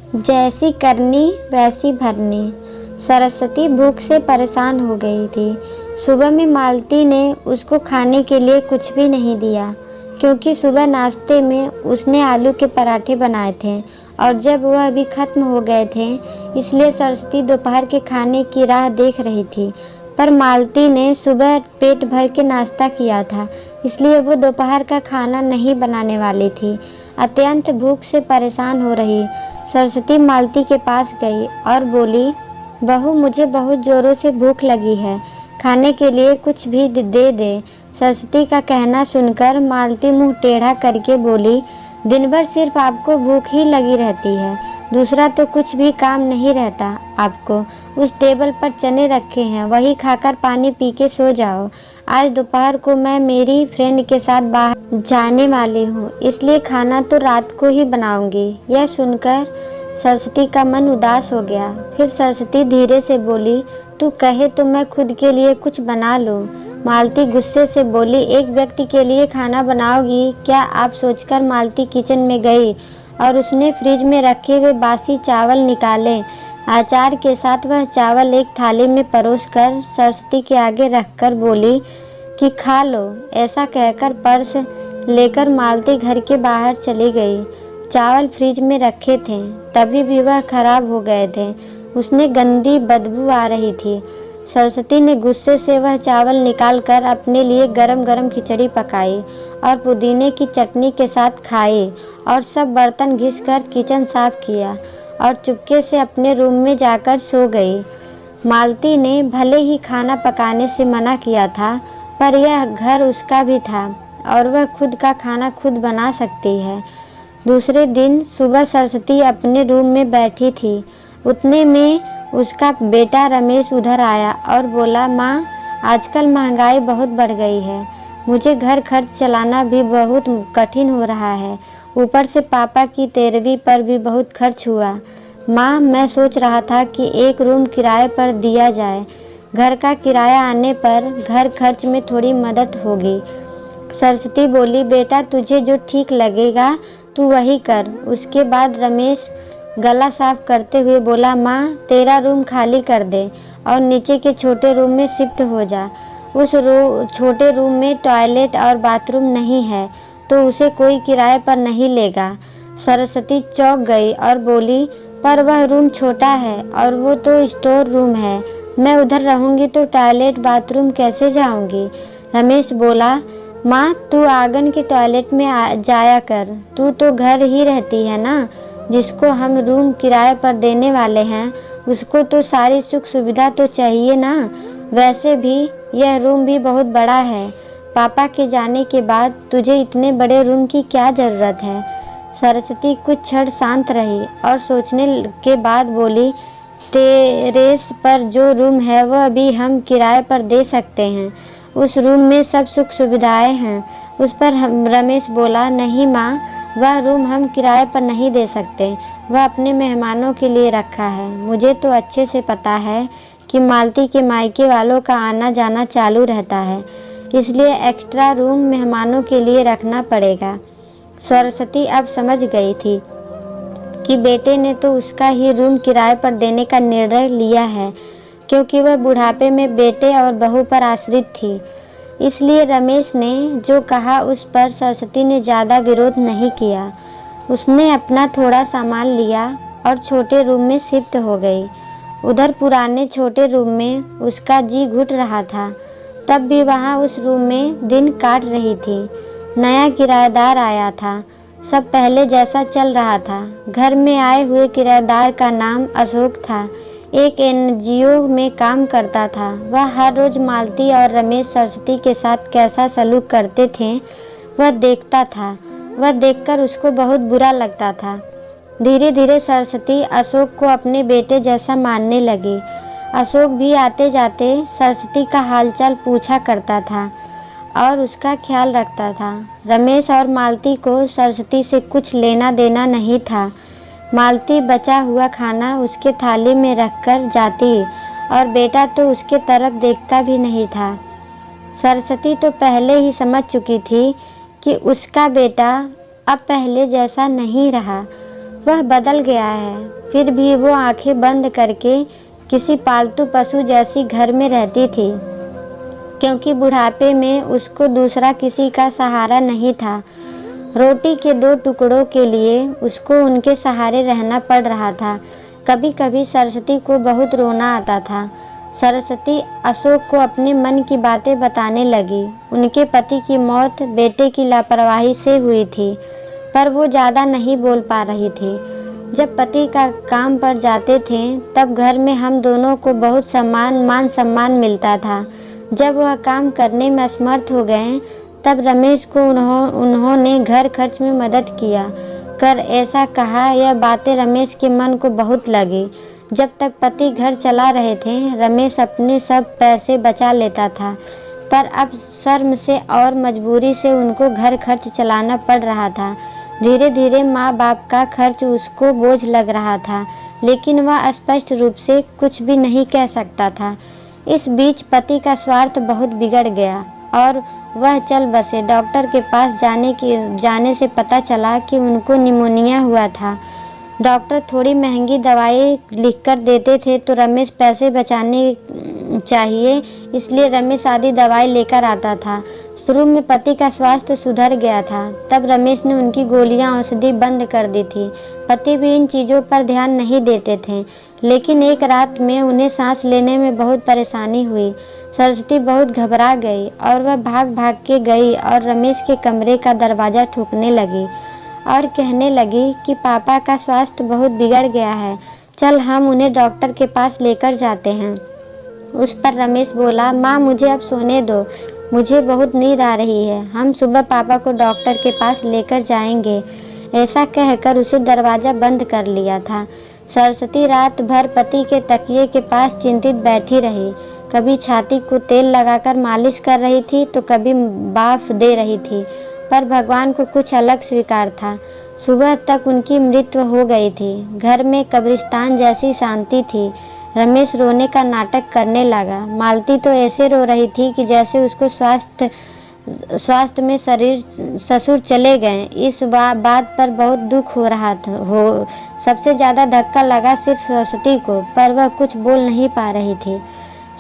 जैसी करनी वैसी भरनी। सरस्वती भूख से परेशान हो गई थी। सुबह में मालती ने उसको खाने के लिए कुछ भी नहीं दिया, क्योंकि सुबह नाश्ते में उसने आलू के पराठे बनाए थे और जब वह अभी ख़त्म हो गए थे, इसलिए सरस्वती दोपहर के खाने की राह देख रही थी। पर मालती ने सुबह पेट भर के नाश्ता किया था, इसलिए वो दोपहर का खाना नहीं बनाने वाली थी। अत्यंत भूख से परेशान हो रही सरस्वती मालती के पास गई और बोली, बहू, मुझे बहुत ज़ोरों से भूख लगी है, खाने के लिए कुछ भी दे दे। सरस्वती का कहना सुनकर मालती मुंह टेढ़ा करके बोली, दिन भर सिर्फ आपको भूख ही लगी रहती है, दूसरा तो कुछ भी काम नहीं रहता आपको। उस टेबल पर चने रखे हैं, वही खाकर पानी पी के सो जाओ। आज दोपहर को मैं मेरी फ्रेंड के साथ बाहर जाने वाली हूँ, इसलिए खाना तो रात को ही बनाऊंगी। यह सुनकर सरस्वती का मन उदास हो गया। फिर सरस्वती धीरे से बोली, तू कहे तो मैं खुद के लिए कुछ बना लूँ। मालती गुस्से से बोली, एक व्यक्ति के लिए खाना बनाओगी क्या? आप सोचकर मालती किचन में गई और उसने फ्रिज में रखे हुए बासी चावल निकाले। अचार के साथ वह चावल एक थाली में परोसकर सरस्वती के आगे रखकर बोली कि खा लो। ऐसा कहकर पर्स लेकर मालती घर के बाहर चली गई। चावल फ्रिज में रखे थे, तभी भी वह खराब हो गए थे। उसने गंदी बदबू आ रही थी। सरस्वती ने गुस्से से वह चावल निकालकर अपने लिए गरम गरम खिचड़ी पकाई और पुदीने की चटनी के साथ खाई और सब बर्तन घिसकर किचन साफ किया और चुपके से अपने रूम में जाकर सो गई। मालती ने भले ही खाना पकाने से मना किया था, पर यह घर उसका भी था और वह खुद का खाना खुद बना सकती है। दूसरे दिन सुबह सरस्वती अपने रूम में बैठी थी। उतने में उसका बेटा रमेश उधर आया और बोला, माँ, आजकल महंगाई बहुत बढ़ गई है, मुझे घर खर्च चलाना भी बहुत कठिन हो रहा है, ऊपर से पापा की 13वीं पर भी बहुत खर्च हुआ। माँ, मैं सोच रहा था कि एक रूम किराए पर दिया जाए, घर का किराया आने पर घर खर्च में थोड़ी मदद होगी। सरस्वती बोली, बेटा, तुझे जो ठीक लगेगा तू वही कर। उसके बाद रमेश गला साफ करते हुए बोला, माँ, तेरा रूम खाली कर दे और नीचे के छोटे रूम में शिफ्ट हो जा। उस छोटे रूम में टॉयलेट और बाथरूम नहीं है तो उसे कोई किराए पर नहीं लेगा। सरस्वती चौंक गई और बोली, पर वह रूम छोटा है और वो तो स्टोर रूम है, मैं उधर रहूँगी तो टॉयलेट बाथरूम कैसे जाऊँगी? रमेश बोला, माँ, तू आंगन के टॉयलेट में जाया कर, तू तो घर ही रहती है ना। जिसको हम रूम किराए पर देने वाले हैं उसको तो सारी सुख सुविधा तो चाहिए ना। वैसे भी यह रूम भी बहुत बड़ा है, पापा के जाने के बाद तुझे इतने बड़े रूम की क्या ज़रूरत है? सरस्वती कुछ क्षण शांत रही और सोचने के बाद बोली, टेरेस पर जो रूम है वह भी हम किराए पर दे सकते हैं, उस रूम में सब सुख सुविधाएं हैं। उस पर रमेश बोला, नहीं माँ, वह रूम हम किराए पर नहीं दे सकते, वह अपने मेहमानों के लिए रखा है। मुझे तो अच्छे से पता है कि मालती के मायके वालों का आना जाना चालू रहता है, इसलिए एक्स्ट्रा रूम मेहमानों के लिए रखना पड़ेगा। सरस्वती अब समझ गई थी कि बेटे ने तो उसका ही रूम किराए पर देने का निर्णय लिया है, क्योंकि वह बुढ़ापे में बेटे और बहू पर आश्रित थी। इसलिए रमेश ने जो कहा उस पर सरस्वती ने ज़्यादा विरोध नहीं किया। उसने अपना थोड़ा सामान लिया और छोटे रूम में शिफ्ट हो गई। उधर पुराने छोटे रूम में उसका जी घुट रहा था, तब भी वहाँ उस रूम में दिन काट रही थी। नया किराएदार आया था, सब पहले जैसा चल रहा था। घर में आए हुए किराएदार का नाम अशोक था, एक एनजीओ में काम करता था। वह हर रोज़ मालती और रमेश सरस्वती के साथ कैसा सलूक करते थे वह देखता था। वह देखकर उसको बहुत बुरा लगता था। धीरे धीरे सरस्वती अशोक को अपने बेटे जैसा मानने लगी। अशोक भी आते जाते सरस्वती का हालचाल पूछा करता था और उसका ख्याल रखता था। रमेश और मालती को सरस्वती से कुछ लेना देना नहीं था। मालती बचा हुआ खाना उसके थाली में रखकर जाती और बेटा तो उसके तरफ देखता भी नहीं था। सरस्वती तो पहले ही समझ चुकी थी कि उसका बेटा अब पहले जैसा नहीं रहा, वह बदल गया है। फिर भी वो आंखें बंद करके किसी पालतू पशु जैसी घर में रहती थी, क्योंकि बुढ़ापे में उसको दूसरा किसी का सहारा नहीं था। रोटी के 2 टुकड़ों के लिए उसको उनके सहारे रहना पड़ रहा था। कभी कभी सरस्वती को बहुत रोना आता था। सरस्वती अशोक को अपने मन की बातें बताने लगी। उनके पति की मौत बेटे की लापरवाही से हुई थी, पर वो ज़्यादा नहीं बोल पा रही थी। जब पति का काम पर जाते थे तब घर में हम दोनों को बहुत मान सम्मान मिलता था। जब वह काम करने में असमर्थ हो गए तब रमेश को उन्होंने घर खर्च में मदद किया कर ऐसा कहा। यह बातें रमेश के मन को बहुत लगी। जब तक पति घर चला रहे थे रमेश अपने सब पैसे बचा लेता था, पर अब शर्म से और मजबूरी से उनको घर खर्च चलाना पड़ रहा था। धीरे धीरे माँ बाप का खर्च उसको बोझ लग रहा था, लेकिन वह स्पष्ट रूप से कुछ भी नहीं कह सकता था। इस बीच पति का स्वार्थ बहुत बिगड़ गया और वह चल बसे। डॉक्टर के पास जाने से पता चला कि उनको निमोनिया हुआ था। डॉक्टर थोड़ी महंगी दवाई लिखकर देते थे तो रमेश पैसे बचाने चाहिए, इसलिए रमेश आधी दवाई लेकर आता था। शुरू में पति का स्वास्थ्य सुधर गया था, तब रमेश ने उनकी गोलियां औषधि बंद कर दी थी। पति भी इन चीज़ों पर ध्यान नहीं देते थे, लेकिन एक रात में उन्हें सांस लेने में बहुत परेशानी हुई। सरस्वती बहुत घबरा गई और वह भाग भाग के गई और रमेश के कमरे का दरवाज़ा ठोकने लगी और कहने लगी कि पापा का स्वास्थ्य बहुत बिगड़ गया है, चल हम उन्हें डॉक्टर के पास लेकर जाते हैं। उस पर रमेश बोला, माँ मुझे अब सोने दो, मुझे बहुत नींद आ रही है, हम सुबह पापा को डॉक्टर के पास लेकर जाएंगे। ऐसा कहकर उसे दरवाज़ा बंद कर लिया था। सरस्वती रात भर पति के तकिए के पास चिंतित बैठी रही। कभी छाती को तेल लगाकर मालिश कर रही थी तो कभी भाप दे रही थी, पर भगवान को कुछ अलग स्वीकार था। सुबह तक उनकी मृत्यु हो गई थी। घर में कब्रिस्तान जैसी शांति थी। रमेश रोने का नाटक करने लगा। मालती तो ऐसे रो रही थी कि जैसे उसको स्वास्थ्य में ससुर चले गए। इस बात पर बहुत दुख हो रहा था। सबसे ज़्यादा धक्का लगा सिर्फ सरस्वती को, पर वह कुछ बोल नहीं पा रही थी।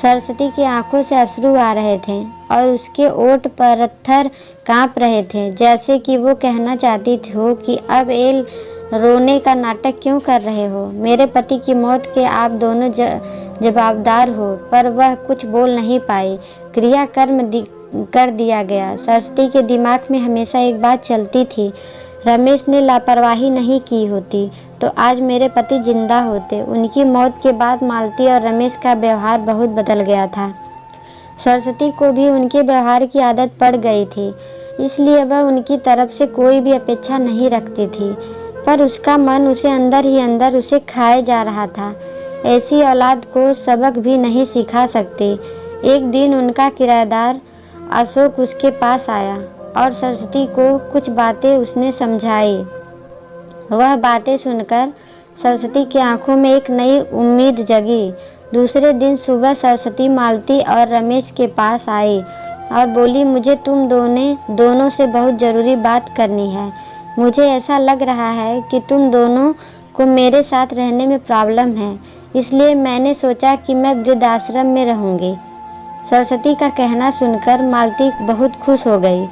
सरस्वती की आंखों से अश्रु आ रहे थे और उसके ओठ पत्थर कांप रहे थे, जैसे कि वो कहना चाहती हो कि अब एल रोने का नाटक क्यों कर रहे हो, मेरे पति की मौत के आप दोनों जवाबदार हो। पर वह कुछ बोल नहीं पाई। क्रियाकर्म कर दिया गया। सरस्वती के दिमाग में हमेशा एक बात चलती थी, रमेश ने लापरवाही नहीं की होती तो आज मेरे पति जिंदा होते। उनकी मौत के बाद मालती और रमेश का व्यवहार बहुत बदल गया था। सरस्वती को भी उनके व्यवहार की आदत पड़ गई थी, इसलिए वह उनकी तरफ से कोई भी अपेक्षा नहीं रखती थी, पर उसका मन उसे अंदर ही अंदर उसे खाए जा रहा था। ऐसी औलाद को सबक भी नहीं सिखा सकते। एक दिन उनका किराएदार अशोक उसके पास आया और सरस्वती को कुछ बातें उसने समझाई। वह बातें सुनकर सरस्वती की आंखों में एक नई उम्मीद जगी। दूसरे दिन सुबह सरस्वती मालती और रमेश के पास आई और बोली, मुझे तुम दोनों से बहुत ज़रूरी बात करनी है। मुझे ऐसा लग रहा है कि तुम दोनों को मेरे साथ रहने में प्रॉब्लम है, इसलिए मैंने सोचा कि मैं वृद्धाश्रम में रहूँगी। सरस्वती का कहना सुनकर मालती बहुत खुश हो गई।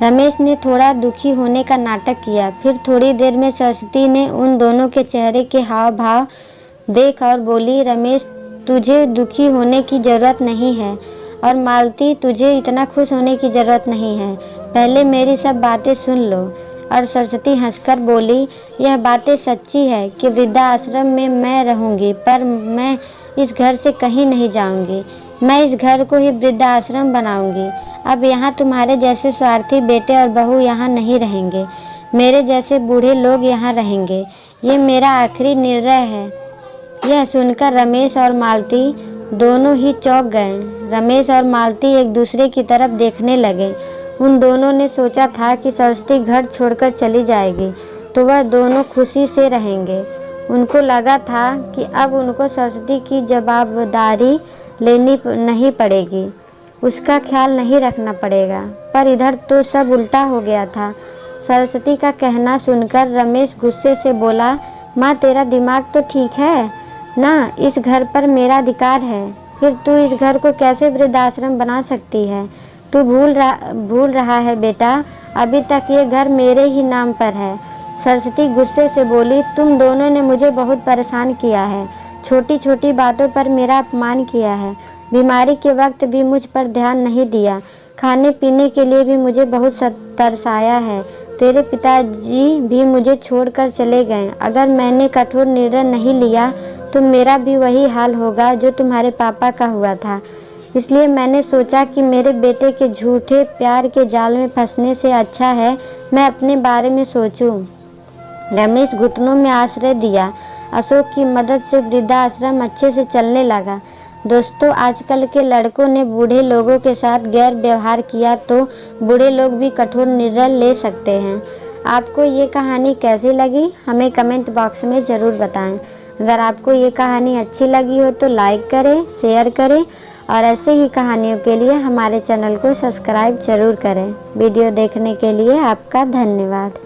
रमेश ने थोड़ा दुखी होने का नाटक किया। फिर थोड़ी देर में सरस्वती ने उन दोनों के चेहरे के हाव भाव देख और बोली, रमेश तुझे दुखी होने की ज़रूरत नहीं है और मालती तुझे इतना खुश होने की ज़रूरत नहीं है, पहले मेरी सब बातें सुन लो। और सरस्वती हंसकर बोली, यह बातें सच्ची है कि वृद्धाश्रम में मैं रहूँगी, पर मैं इस घर से कहीं नहीं जाऊँगी। मैं इस घर को ही वृद्धाश्रम बनाऊँगी। अब यहाँ तुम्हारे जैसे स्वार्थी बेटे और बहू यहाँ नहीं रहेंगे, मेरे जैसे बूढ़े लोग यहाँ रहेंगे। ये मेरा आखिरी निर्णय है। यह सुनकर रमेश और मालती दोनों ही चौंक गए। रमेश और मालती एक दूसरे की तरफ देखने लगे। उन दोनों ने सोचा था कि सरस्वती घर छोड़कर चली जाएगी तो वह दोनों खुशी से रहेंगे। उनको लगा था कि अब उनको सरस्वती की जवाबदारी लेनी नहीं पड़ेगी, उसका ख्याल नहीं रखना पड़ेगा, पर इधर तो सब उल्टा हो गया था। सरस्वती का कहना सुनकर रमेश गुस्से से बोला, माँ तेरा दिमाग तो ठीक है ना, इस घर पर मेरा अधिकार है, फिर तू इस घर को कैसे वृद्धाश्रम बना सकती है? तू भूल रहा है बेटा, अभी तक ये घर मेरे ही नाम पर है। सरस्वती गुस्से से बोली, तुम दोनों ने मुझे बहुत परेशान किया है, छोटी छोटी बातों पर मेरा अपमान किया है, बीमारी के वक्त भी मुझ पर ध्यान नहीं दिया, खाने पीने के लिए भी मुझे बहुत तरसाया है, तेरे पिताजी भी मुझे छोड़कर चले गए। अगर मैंने कठोर निर्णय नहीं लिया तो मेरा भी वही हाल होगा जो तुम्हारे पापा का हुआ था। इसलिए मैंने सोचा कि मेरे बेटे के झूठे प्यार के जाल में फंसने से अच्छा है मैं अपने बारे में सोचूं। रमेश घुटनों में आश्रय दिया। अशोक की मदद से वृद्धाश्रम अच्छे से चलने लगा। दोस्तों, आजकल के लड़कों ने बूढ़े लोगों के साथ गैर व्यवहार किया तो बूढ़े लोग भी कठोर निर्णय ले सकते हैं। आपको ये कहानी कैसी लगी हमें कमेंट बॉक्स में ज़रूर बताएं। अगर आपको ये कहानी अच्छी लगी हो तो लाइक करें, शेयर करें और ऐसे ही कहानियों के लिए हमारे चैनल को सब्सक्राइब जरूर करें। वीडियो देखने के लिए आपका धन्यवाद।